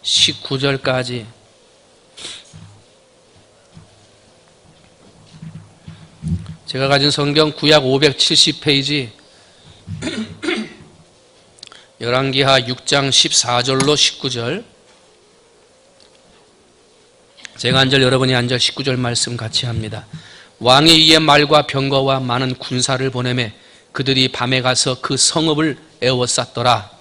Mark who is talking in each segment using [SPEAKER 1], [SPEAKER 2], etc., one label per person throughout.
[SPEAKER 1] 19절까지 제가 가진 성경 구약 570페이지 열왕기하 6장 14절로 19절, 제가 한 절 여러분이 한 절 19절 말씀 같이 합니다. 왕이 이에 말과 병거와 많은 군사를 보내매 그들이 밤에 가서 그 성읍을 에워쌌더라.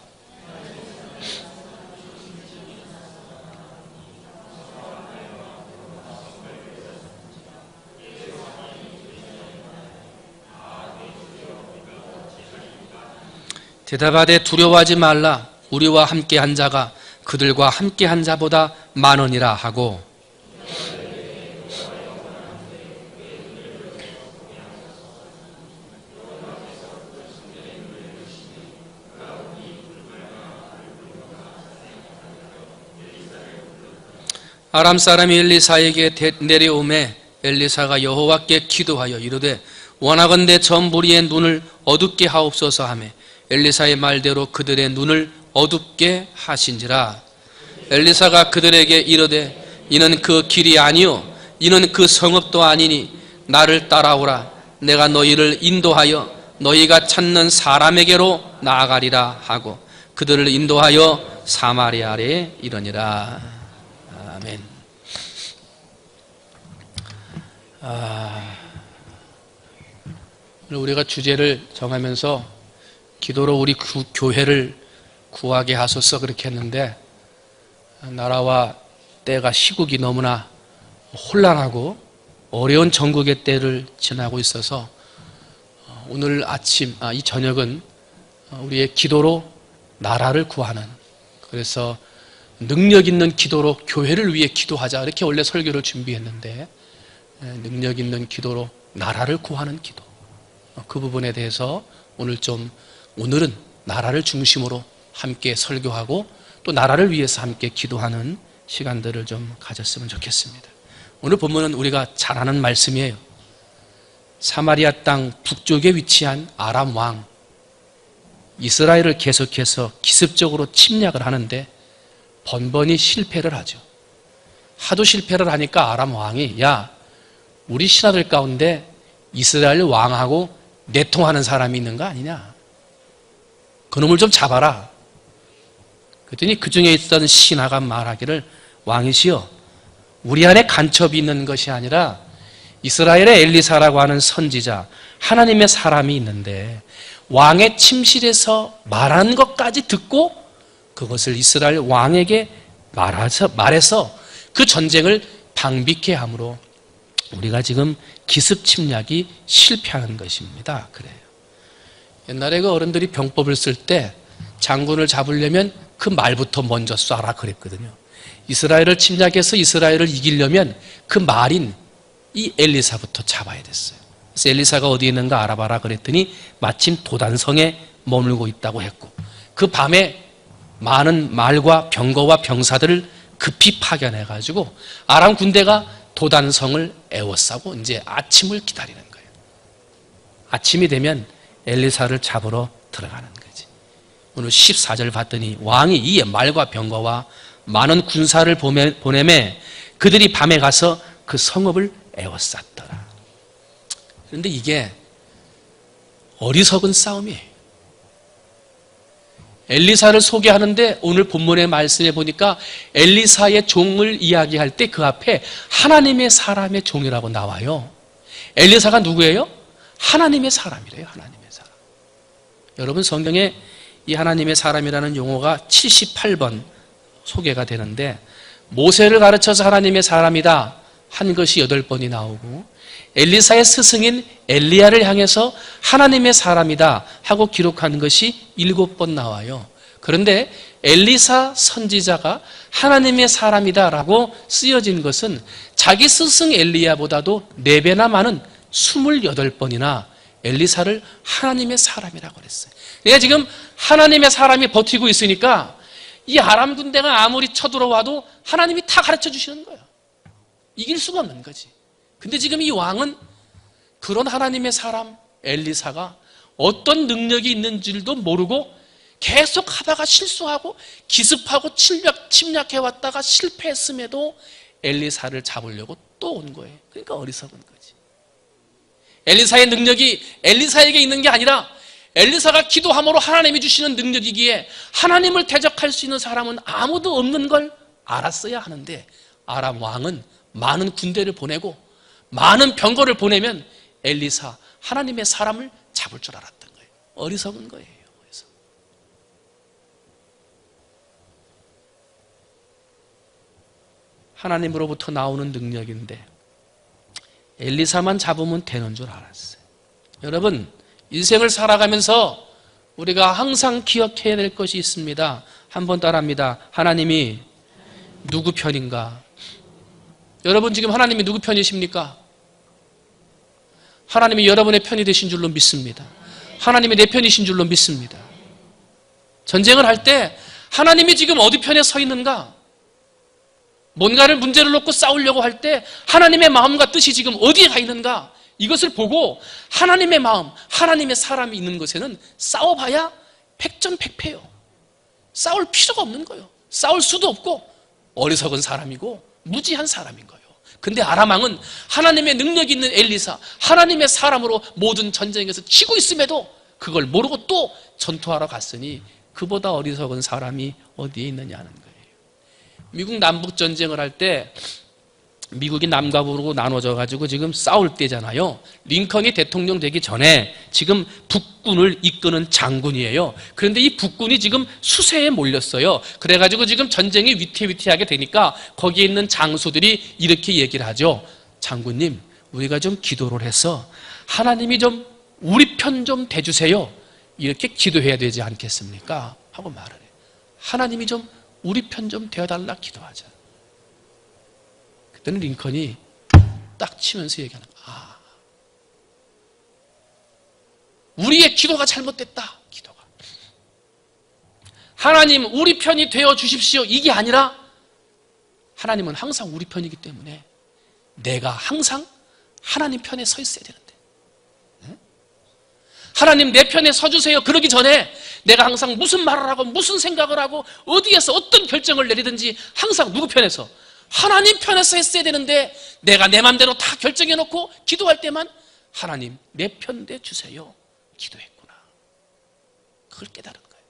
[SPEAKER 1] 대답하되 두려워하지 말라. 우리와 함께한 자가 그들과 함께한 자보다 많으니라 하고, 아람 사람이 엘리사에게 내려오매 엘리사가 여호와께 기도하여 이르되 원하건대 저 무리의 눈을 어둡게 하옵소서 하매 엘리사의 말대로 그들의 눈을 어둡게 하신지라. 엘리사가 그들에게 이르되 이는 그 길이 아니요 이는 그 성읍도 아니니 나를 따라오라. 내가 너희를 인도하여 너희가 찾는 사람에게로 나아가리라 하고 그들을 인도하여 사마리아에 이르니라. 아멘. 우리가 주제를 정하면서 기도로 우리 교회를 구하게 하소서 그렇게 했는데, 나라와 때가 시국이 너무나 혼란하고 어려운 전국의 때를 지나고 있어서 오늘 아침, 이 저녁은 우리의 기도로 나라를 구하는, 그래서 능력 있는 기도로 교회를 위해 기도하자 이렇게 원래 설교를 준비했는데, 능력 있는 기도로 나라를 구하는 기도, 그 부분에 대해서 오늘은 나라를 중심으로 함께 설교하고 또 나라를 위해서 함께 기도하는 시간들을 좀 가졌으면 좋겠습니다. 오늘 본문은 우리가 잘 아는 말씀이에요. 사마리아 땅 북쪽에 위치한 아람 왕 이스라엘을 계속해서 기습적으로 침략을 하는데 번번이 실패를 하죠. 하도 실패를 하니까 아람 왕이 야, 우리 신하들 가운데 이스라엘 왕하고 내통하는 사람이 있는 거 아니냐? 그놈을 좀 잡아라. 그랬더니 그 중에 있던 신하가 말하기를 왕이시여, 우리 안에 간첩이 있는 것이 아니라 이스라엘의 엘리사라고 하는 선지자 하나님의 사람이 있는데 왕의 침실에서 말한 것까지 듣고 그것을 이스라엘 왕에게 말해서 그 전쟁을 방비케 함으로 우리가 지금 기습 침략이 실패하는 것입니다. 그래요. 옛날에 그 어른들이 병법을 쓸 때 장군을 잡으려면 그 말부터 먼저 쏴라 그랬거든요. 이스라엘을 침략해서 이스라엘을 이기려면 그 말인 이 엘리사부터 잡아야 됐어요. 그래서 엘리사가 어디에 있는가 알아봐라 그랬더니 마침 도단성에 머물고 있다고 했고, 그 밤에 많은 말과 병거와 병사들을 급히 파견해가지고 아람 군대가 도단성을 에워싸고 이제 아침을 기다리는 거예요. 아침이 되면 엘리사를 잡으러 들어가는 거지. 오늘 14절 봤더니 왕이 이에 말과 병거와 많은 군사를 보내매 그들이 밤에 가서 그 성읍을 에워쌌더라. 그런데 이게 어리석은 싸움이에요. 엘리사를 소개하는데 오늘 본문의 말씀에 보니까 엘리사의 종을 이야기할 때 그 앞에 하나님의 사람의 종이라고 나와요. 엘리사가 누구예요? 하나님의 사람이래요. 하나님의 사람. 여러분 성경에 이 하나님의 사람이라는 용어가 78번 소개가 되는데, 모세를 가르쳐서 하나님의 사람이다 한 것이 8번이 나오고, 엘리사의 스승인 엘리야를 향해서 하나님의 사람이다 하고 기록한 것이 7번 나와요. 그런데 엘리사 선지자가 하나님의 사람이다라고 쓰여진 것은 자기 스승 엘리야보다도 4배나 많은 28번이나 엘리사를 하나님의 사람이라고 그랬어요. 그러니까 지금 하나님의 사람이 버티고 있으니까 이 아람 군대가 아무리 쳐들어와도 하나님이 다 가르쳐 주시는 거예요. 이길 수가 없는 거지. 근데 지금 이 왕은 그런 하나님의 사람 엘리사가 어떤 능력이 있는 줄도 모르고 계속 하다가 실수하고 기습하고 침략해왔다가 실패했음에도 엘리사를 잡으려고 또 온 거예요. 그러니까 어리석은 거지. 엘리사의 능력이 엘리사에게 있는 게 아니라 엘리사가 기도함으로 하나님이 주시는 능력이기에 하나님을 대적할 수 있는 사람은 아무도 없는 걸 알았어야 하는데, 아람 왕은 많은 군대를 보내고 많은 병거를 보내면 엘리사, 하나님의 사람을 잡을 줄 알았던 거예요. 어리석은 거예요. 그래서 하나님으로부터 나오는 능력인데 엘리사만 잡으면 되는 줄 알았어요. 여러분, 인생을 살아가면서 우리가 항상 기억해야 될 것이 있습니다. 한번 따라합니다. 하나님이 누구 편인가? 여러분, 지금 하나님이 누구 편이십니까? 하나님이 여러분의 편이 되신 줄로 믿습니다. 하나님이 내 편이신 줄로 믿습니다. 전쟁을 할 때 하나님이 지금 어디 편에 서 있는가? 뭔가를 문제를 놓고 싸우려고 할 때 하나님의 마음과 뜻이 지금 어디에 가 있는가? 이것을 보고 하나님의 마음, 하나님의 사람이 있는 곳에는 싸워봐야 백전백패요. 싸울 필요가 없는 거예요. 싸울 수도 없고 어리석은 사람이고 무지한 사람인 거예요. 근데 아람 왕은 하나님의 능력이 있는 엘리사, 하나님의 사람으로 모든 전쟁에서 치고 있음에도 그걸 모르고 또 전투하러 갔으니 그보다 어리석은 사람이 어디에 있느냐는 거예요. 미국 남북 전쟁을 할 때 미국이 남과 북으로 나눠져 가지고 지금 싸울 때잖아요. 링컨이 대통령 되기 전에 지금 북군을 이끄는 장군이에요. 그런데 이 북군이 지금 수세에 몰렸어요. 그래가지고 지금 전쟁이 위태위태하게 되니까 거기에 있는 장수들이 이렇게 얘기를 하죠. 장군님, 우리가 좀 기도를 해서 하나님이 좀 우리 편 좀 대주세요. 이렇게 기도해야 되지 않겠습니까? 하고 말을 해요. 하나님이 좀 우리 편 좀 되어달라 기도하자. 그때는 링컨이 딱 치면서 얘기하는 거야. 우리의 기도가 잘못됐다. 기도가. 하나님 우리 편이 되어 주십시오. 이게 아니라 하나님은 항상 우리 편이기 때문에 내가 항상 하나님 편에 서 있어야 되는데, 하나님 내 편에 서주세요. 그러기 전에 내가 항상 무슨 말을 하고 무슨 생각을 하고 어디에서 어떤 결정을 내리든지 항상 누구 편에서? 하나님 편에서 했어야 되는데 내가 내 맘대로 다 결정해놓고 기도할 때만 하나님 내 편 대 주세요 기도했구나. 그걸 깨달은 거예요.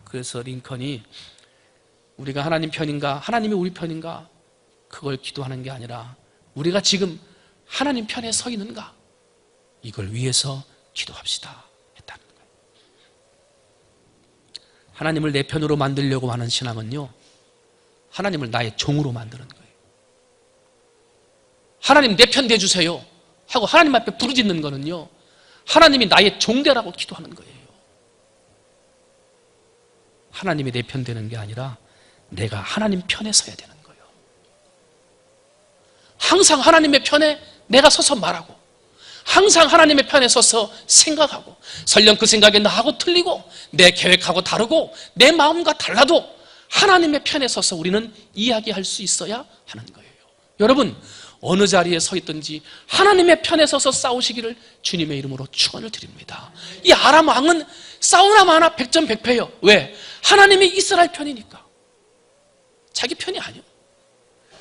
[SPEAKER 1] 그래서 링컨이 우리가 하나님 편인가, 하나님이 우리 편인가, 그걸 기도하는 게 아니라 우리가 지금 하나님 편에 서 있는가, 이걸 위해서 기도합시다 했다는 거예요. 하나님을 내 편으로 만들려고 하는 신앙은요, 하나님을 나의 종으로 만드는 거예요. 하나님 내 편 대주세요 하고 하나님 앞에 부르짖는 거는요, 하나님이 나의 종되라고 기도하는 거예요. 하나님이 내 편 되는 게 아니라 내가 하나님 편에 서야 되는 거예요. 항상 하나님의 편에 내가 서서 말하고, 항상 하나님의 편에 서서 생각하고, 설령 그 생각이 나하고 틀리고 내 계획하고 다르고 내 마음과 달라도 하나님의 편에 서서 우리는 이야기할 수 있어야 하는 거예요. 여러분, 어느 자리에 서 있든지 하나님의 편에 서서 싸우시기를 주님의 이름으로 축원을 드립니다. 이 아람 왕은 싸우나 마나 백전백패예요. 왜? 하나님이 이스라엘 편이니까. 자기 편이 아니에요.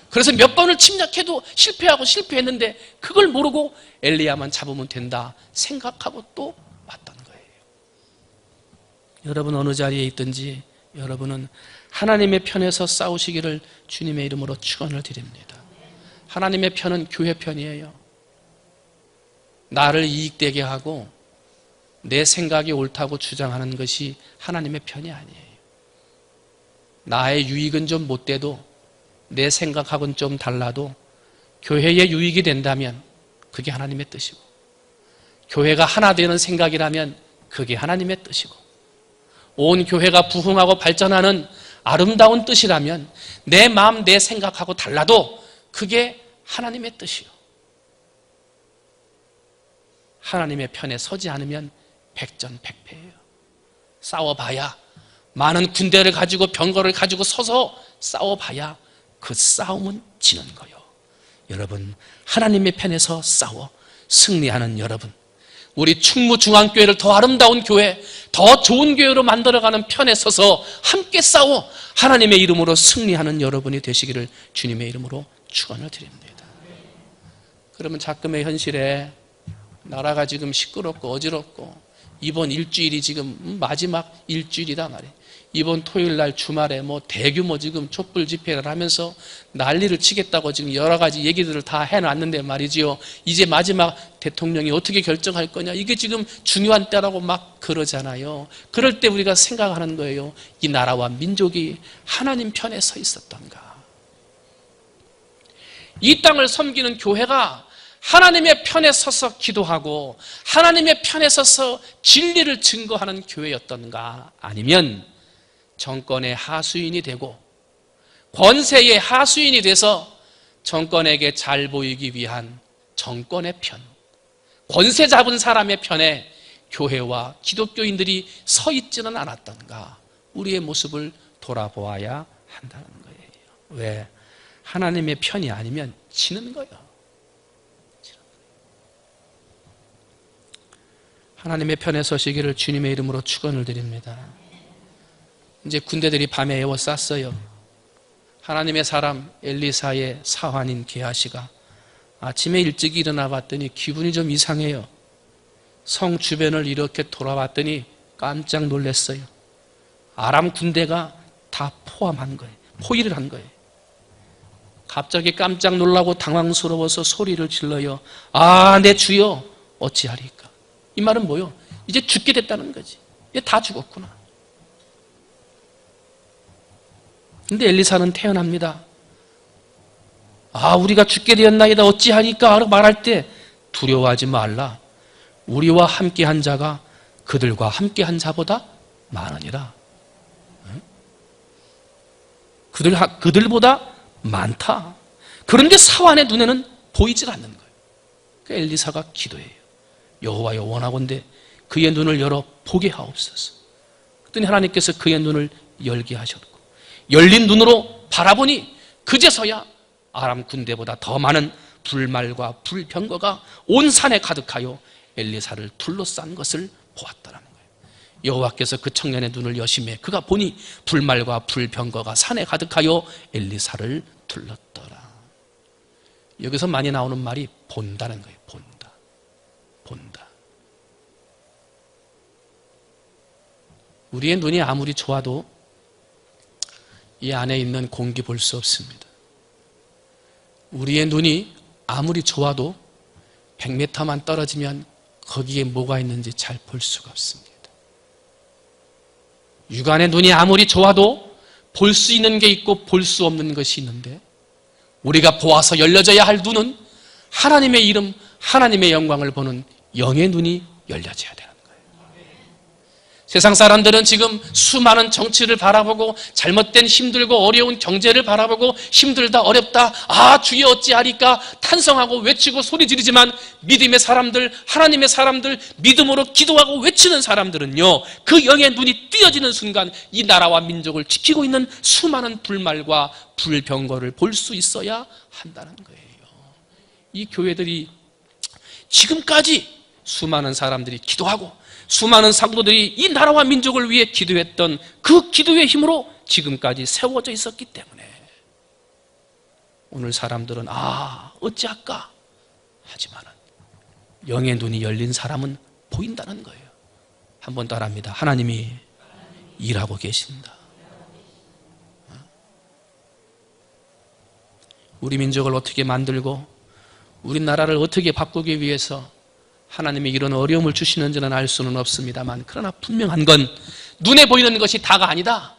[SPEAKER 1] 그래서 몇 번을 침략해도 실패하고 실패했는데 그걸 모르고 엘리야만 잡으면 된다 생각하고 또 왔던 거예요. 여러분, 어느 자리에 있든지 여러분은 하나님의 편에서 싸우시기를 주님의 이름으로 축원을 드립니다. 하나님의 편은 교회 편이에요. 나를 이익되게 하고 내 생각이 옳다고 주장하는 것이 하나님의 편이 아니에요. 나의 유익은 좀 못돼도 내 생각하고는 좀 달라도 교회의 유익이 된다면 그게 하나님의 뜻이고, 교회가 하나 되는 생각이라면 그게 하나님의 뜻이고, 온 교회가 부흥하고 발전하는 아름다운 뜻이라면 내 마음 내 생각하고 달라도 그게 하나님의 뜻이요. 하나님의 편에 서지 않으면 백전백패예요. 싸워봐야, 많은 군대를 가지고 병거를 가지고 서서 싸워봐야 그 싸움은 지는 거예요. 여러분, 하나님의 편에서 싸워 승리하는 여러분, 우리 충무중앙교회를 더 아름다운 교회, 더 좋은 교회로 만들어가는 편에 서서 함께 싸워 하나님의 이름으로 승리하는 여러분이 되시기를 주님의 이름으로 축원을 드립니다. 그러면 작금의 현실에 나라가 지금 시끄럽고 어지럽고 이번 일주일이 지금 마지막 일주일이다 말이에요. 이번 토요일 날 주말에 대규모 지금 촛불 집회를 하면서 난리를 치겠다고 지금 여러 가지 얘기들을 다 해놨는데 말이지요. 이제 마지막 대통령이 어떻게 결정할 거냐. 이게 지금 중요한 때라고 막 그러잖아요. 그럴 때 우리가 생각하는 거예요. 이 나라와 민족이 하나님 편에 서 있었던가. 이 땅을 섬기는 교회가 하나님의 편에 서서 기도하고 하나님의 편에 서서 진리를 증거하는 교회였던가, 아니면 정권의 하수인이 되고 권세의 하수인이 돼서 정권에게 잘 보이기 위한 정권의 편, 권세 잡은 사람의 편에 교회와 기독교인들이 서 있지는 않았던가, 우리의 모습을 돌아보아야 한다는 거예요. 왜? 하나님의 편이 아니면 지는 거예요. 하나님의 편에 서시기를 주님의 이름으로 축원을 드립니다. 이제 군대들이 밤에 에워쌌어요. 하나님의 사람 엘리사의 사환인 게하시가 아침에 일찍 일어나 봤더니 기분이 좀 이상해요. 성 주변을 이렇게 돌아봤더니 깜짝 놀랐어요. 아람 군대가 다 포함한 거예요. 포위를 한 거예요. 갑자기 깜짝 놀라고 당황스러워서 소리를 질러요. 아, 내 주여 어찌하리까. 이 말은 뭐요? 이제 죽게 됐다는 거지. 이제 다 죽었구나. 근데 엘리사는 태어납니다. 아, 우리가 죽게 되었나이다 어찌하니까 말할 때 두려워하지 말라. 우리와 함께한 자가 그들과 함께한 자보다 많으니라. 그들보다 많다. 그런데 사환의 눈에는 보이질 않는 거예요. 그러니까 엘리사가 기도해요. 여호와여, 원하건대 그의 눈을 열어 보게 하옵소서. 그랬더니 하나님께서 그의 눈을 열게 하셨고, 열린 눈으로 바라보니 그제서야 아람 군대보다 더 많은 불말과 불병거가 온 산에 가득하여 엘리사를 둘러싼 것을 보았다라는 거예요. 여호와께서 그 청년의 눈을 여심해 그가 보니 불말과 불병거가 산에 가득하여 엘리사를 둘렀더라. 여기서 많이 나오는 말이 본다는 거예요. 본다. 우리의 눈이 아무리 좋아도 이 안에 있는 공기 볼 수 없습니다. 우리의 눈이 아무리 좋아도 100m만 떨어지면 거기에 뭐가 있는지 잘 볼 수가 없습니다. 육안의 눈이 아무리 좋아도 볼 수 있는 게 있고 볼 수 없는 것이 있는데, 우리가 보아서 열려져야 할 눈은 하나님의 이름, 하나님의 영광을 보는 영의 눈이 열려져야 되는 거예요. 세상 사람들은 지금 수많은 정치를 바라보고 잘못된 힘들고 어려운 경제를 바라보고 힘들다 어렵다 아 주여 어찌하리까 탄성하고 외치고 소리 지르지만, 믿음의 사람들, 하나님의 사람들, 믿음으로 기도하고 외치는 사람들은요, 그 영의 눈이 띄어지는 순간 이 나라와 민족을 지키고 있는 수많은 불말과 불병거를 볼 수 있어야 한다는 거예요. 이 교회들이 지금까지 수많은 사람들이 기도하고 수많은 성도들이 이 나라와 민족을 위해 기도했던 그 기도의 힘으로 지금까지 세워져 있었기 때문에 오늘 사람들은 아 어찌할까 하지만 영의 눈이 열린 사람은 보인다는 거예요. 한번 따라합니다. 하나님이 일하고 계신다. 우리 민족을 어떻게 만들고 우리나라를 어떻게 바꾸기 위해서 하나님이 이런 어려움을 주시는지는 알 수는 없습니다만, 그러나 분명한 건 눈에 보이는 것이 다가 아니다.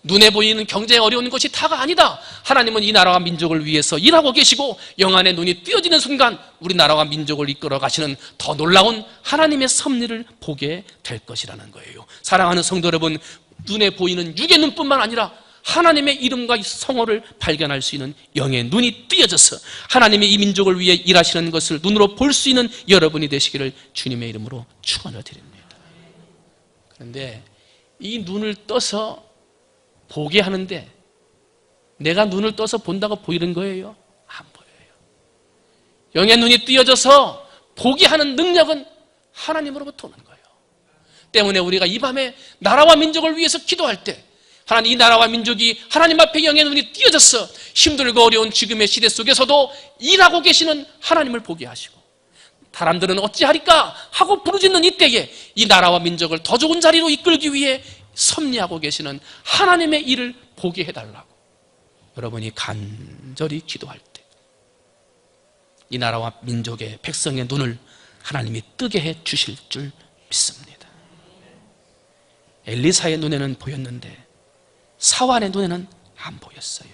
[SPEAKER 1] 눈에 보이는 경제에 어려운 것이 다가 아니다. 하나님은 이 나라와 민족을 위해서 일하고 계시고 영안의 눈이 띄어지는 순간 우리나라와 민족을 이끌어 가시는 더 놀라운 하나님의 섭리를 보게 될 것이라는 거예요. 사랑하는 성도 여러분, 눈에 보이는 육의 눈뿐만 아니라 하나님의 이름과 성호를 발견할 수 있는 영의 눈이 띄어져서 하나님의 이 민족을 위해 일하시는 것을 눈으로 볼 수 있는 여러분이 되시기를 주님의 이름으로 축원을 드립니다. 그런데 이 눈을 떠서 보게 하는데, 내가 눈을 떠서 본다고 보이는 거예요? 안 보여요. 영의 눈이 띄어져서 보게 하는 능력은 하나님으로부터 오는 거예요. 때문에 우리가 이 밤에 나라와 민족을 위해서 기도할 때 하나님, 이 나라와 민족이 하나님 앞에 영의 눈이 띄어져서 힘들고 어려운 지금의 시대 속에서도 일하고 계시는 하나님을 보게 하시고, 사람들은 어찌하리까 하고 부르짖는 이때에 이 나라와 민족을 더 좋은 자리로 이끌기 위해 섭리하고 계시는 하나님의 일을 보게 해달라고 여러분이 간절히 기도할 때 이 나라와 민족의 백성의 눈을 하나님이 뜨게 해 주실 줄 믿습니다. 엘리사의 눈에는 보였는데 사환의 눈에는 안 보였어요.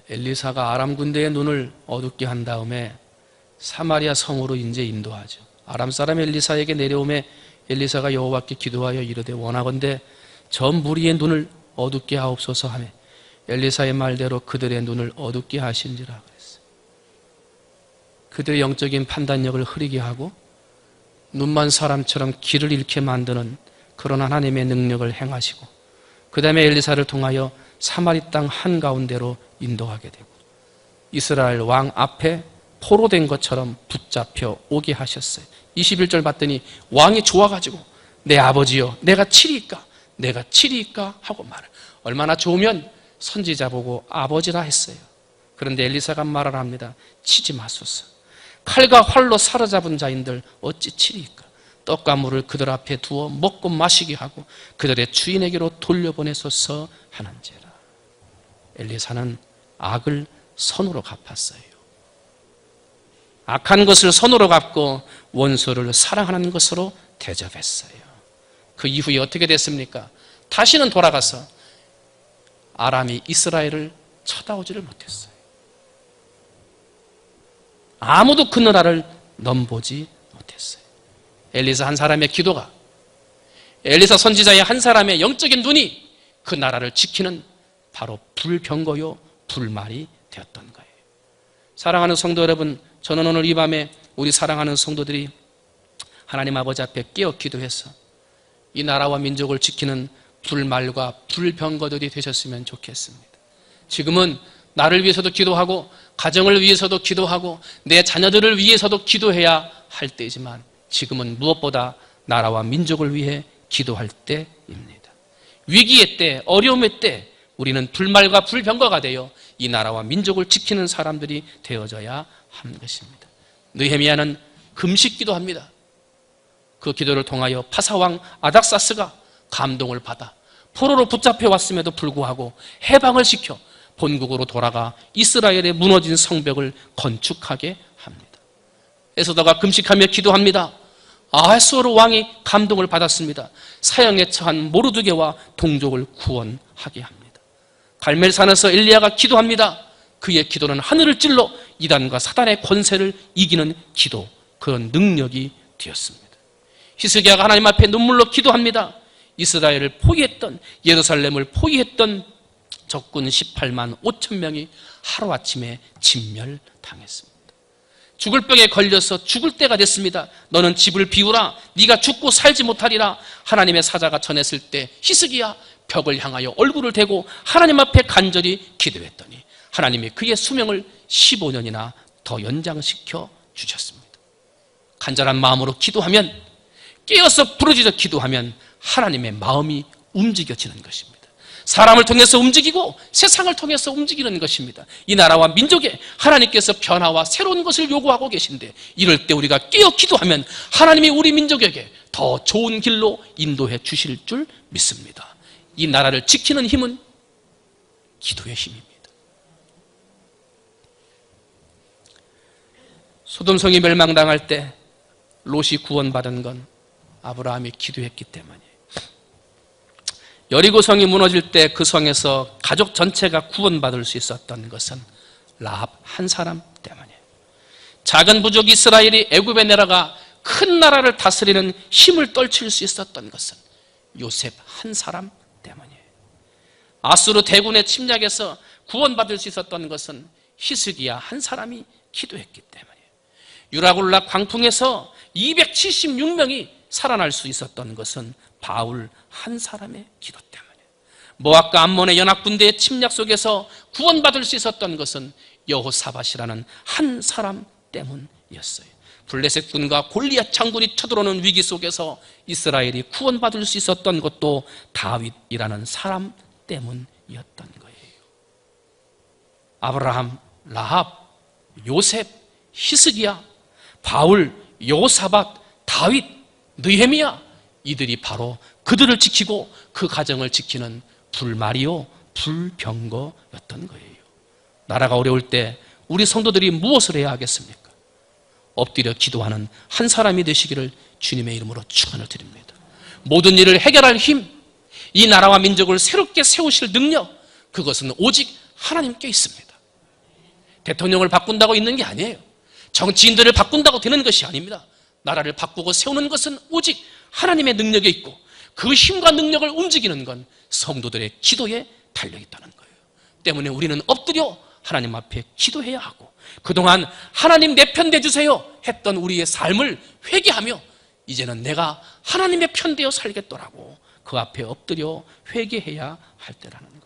[SPEAKER 1] 엘리사가 아람 군대의 눈을 어둡게 한 다음에 사마리아 성으로 이제 인도하죠. 아람 사람 엘리사에게 내려오매 엘리사가 여호와께 기도하여 이르되 원하건대 저 무리의 눈을 어둡게 하옵소서 하며 엘리사의 말대로 그들의 눈을 어둡게 하신지라 그랬어요. 그들의 영적인 판단력을 흐리게 하고 눈만 사람처럼 길을 잃게 만드는 그런 하나님의 능력을 행하시고, 그 다음에 엘리사를 통하여 사마리 땅 한가운데로 인도하게 되고 이스라엘 왕 앞에 포로된 것처럼 붙잡혀 오게 하셨어요. 21절 봤더니 왕이 좋아가지고 내 아버지여 내가 치리이까 내가 치리이까 하고 말을, 얼마나 좋으면 선지자 보고 아버지라 했어요. 그런데 엘리사가 말을 합니다. 치지 마소서. 칼과 활로 사로잡은 자인들 어찌 치리이까. 떡과 물을 그들 앞에 두어 먹고 마시게 하고 그들의 주인에게로 돌려보내소서 하는지라. 엘리사는 악을 선으로 갚았어요. 악한 것을 선으로 갚고 원수를 사랑하는 것으로 대접했어요. 그 이후에 어떻게 됐습니까? 다시는 돌아가서 아람이 이스라엘을 쳐다오지를 못했어요. 아무도 그 나라를 넘보지 못했어요. 엘리사 한 사람의 기도가, 엘리사 선지자의 한 사람의 영적인 눈이 그 나라를 지키는 바로 불병거요 불말이 되었던 거예요. 사랑하는 성도 여러분, 저는 오늘 이 밤에 우리 사랑하는 성도들이 하나님 아버지 앞에 깨어 기도해서 이 나라와 민족을 지키는 불말과 불병거들이 되셨으면 좋겠습니다. 지금은 나를 위해서도 기도하고 가정을 위해서도 기도하고 내 자녀들을 위해서도 기도해야 할 때이지만 지금은 무엇보다 나라와 민족을 위해 기도할 때입니다. 위기의 때, 어려움의 때 우리는 불말과 불병거가 되어 이 나라와 민족을 지키는 사람들이 되어져야 하는 것입니다. 느헤미야는 금식 기도합니다. 그 기도를 통하여 파사왕 아닥사스가 감동을 받아 포로로 붙잡혀 왔음에도 불구하고 해방을 시켜 본국으로 돌아가 이스라엘의 무너진 성벽을 건축하게 합니다. 에스더가 금식하며 기도합니다. 아하스웨로 왕이 감동을 받았습니다. 사형에 처한 모르드게와 동족을 구원하게 합니다. 갈멜산에서 엘리야가 기도합니다. 그의 기도는 하늘을 찔러 이단과 사단의 권세를 이기는 기도, 그런 능력이 되었습니다. 히스기야가 하나님 앞에 눈물로 기도합니다. 이스라엘을 포위했던, 예루살렘을 포위했던 적군 18만 5천 명이 하루아침에 진멸당했습니다. 죽을 병에 걸려서 죽을 때가 됐습니다. 너는 집을 비우라. 네가 죽고 살지 못하리라. 하나님의 사자가 전했을 때 히스기야 벽을 향하여 얼굴을 대고 하나님 앞에 간절히 기도했더니 하나님이 그의 수명을 15년이나 더 연장시켜 주셨습니다. 간절한 마음으로 기도하면, 깨어서 부르짖어 기도하면 하나님의 마음이 움직여지는 것입니다. 사람을 통해서 움직이고 세상을 통해서 움직이는 것입니다. 이 나라와 민족에 하나님께서 변화와 새로운 것을 요구하고 계신데, 이럴 때 우리가 깨어 기도하면 하나님이 우리 민족에게 더 좋은 길로 인도해 주실 줄 믿습니다. 이 나라를 지키는 힘은 기도의 힘입니다. 소돔성이 멸망당할 때 롯이 구원받은 건 아브라함이 기도했기 때문이에요. 여리고성이 무너질 때 그 성에서 가족 전체가 구원받을 수 있었던 것은 라합 한 사람 때문이에요. 작은 부족 이스라엘이 애굽에 내려가 큰 나라를 다스리는 힘을 떨칠 수 있었던 것은 요셉 한 사람 때문이에요. 아수르 대군의 침략에서 구원받을 수 있었던 것은 히스기야 한 사람이 기도했기 때문이에요. 유라굴라 광풍에서 276명이 살아날 수 있었던 것은 바울 한 사람의 기도 때문이에요. 모압과 암몬의 연합군대의 침략 속에서 구원받을 수 있었던 것은 여호사밧이라는 한 사람 때문이었어요. 블레셋군과 골리앗 장군이 쳐들어오는 위기 속에서 이스라엘이 구원받을 수 있었던 것도 다윗이라는 사람 때문이었던 거예요. 아브라함, 라합, 요셉, 히스기야, 바울, 여호사밧, 다윗, 느헤미야, 이들이 바로 그들을 지키고 그 가정을 지키는 불말이요 불병거였던 거예요. 나라가 어려울 때 우리 성도들이 무엇을 해야 하겠습니까? 엎드려 기도하는 한 사람이 되시기를 주님의 이름으로 축원을 드립니다. 모든 일을 해결할 힘, 이 나라와 민족을 새롭게 세우실 능력, 그것은 오직 하나님께 있습니다. 대통령을 바꾼다고 있는 게 아니에요. 정치인들을 바꾼다고 되는 것이 아닙니다. 나라를 바꾸고 세우는 것은 오직 하나님의 능력에 있고, 그 힘과 능력을 움직이는 건 성도들의 기도에 달려있다는 거예요. 때문에 우리는 엎드려 하나님 앞에 기도해야 하고, 그동안 하나님 내 편 되주세요 했던 우리의 삶을 회개하며 이제는 내가 하나님의 편 되어 살겠더라고 그 앞에 엎드려 회개해야 할 때라는 거예요.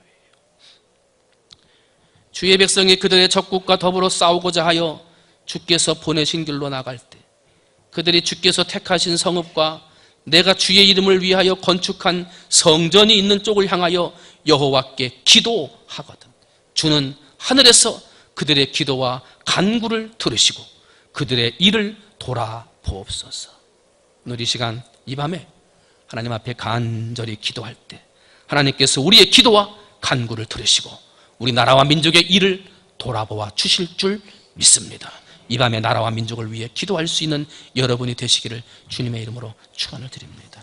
[SPEAKER 1] 주의 백성이 그들의 적국과 더불어 싸우고자 하여 주께서 보내신 길로 나갈 때, 그들이 주께서 택하신 성읍과 내가 주의 이름을 위하여 건축한 성전이 있는 쪽을 향하여 여호와께 기도하거든 주는 하늘에서 그들의 기도와 간구를 들으시고 그들의 일을 돌아보옵소서. 오늘 이 시간, 이 밤에 하나님 앞에 간절히 기도할 때 하나님께서 우리의 기도와 간구를 들으시고 우리 나라와 민족의 일을 돌아보아 주실 줄 믿습니다. 이 밤에 나라와 민족을 위해 기도할 수 있는 여러분이 되시기를 주님의 이름으로 축원을 드립니다.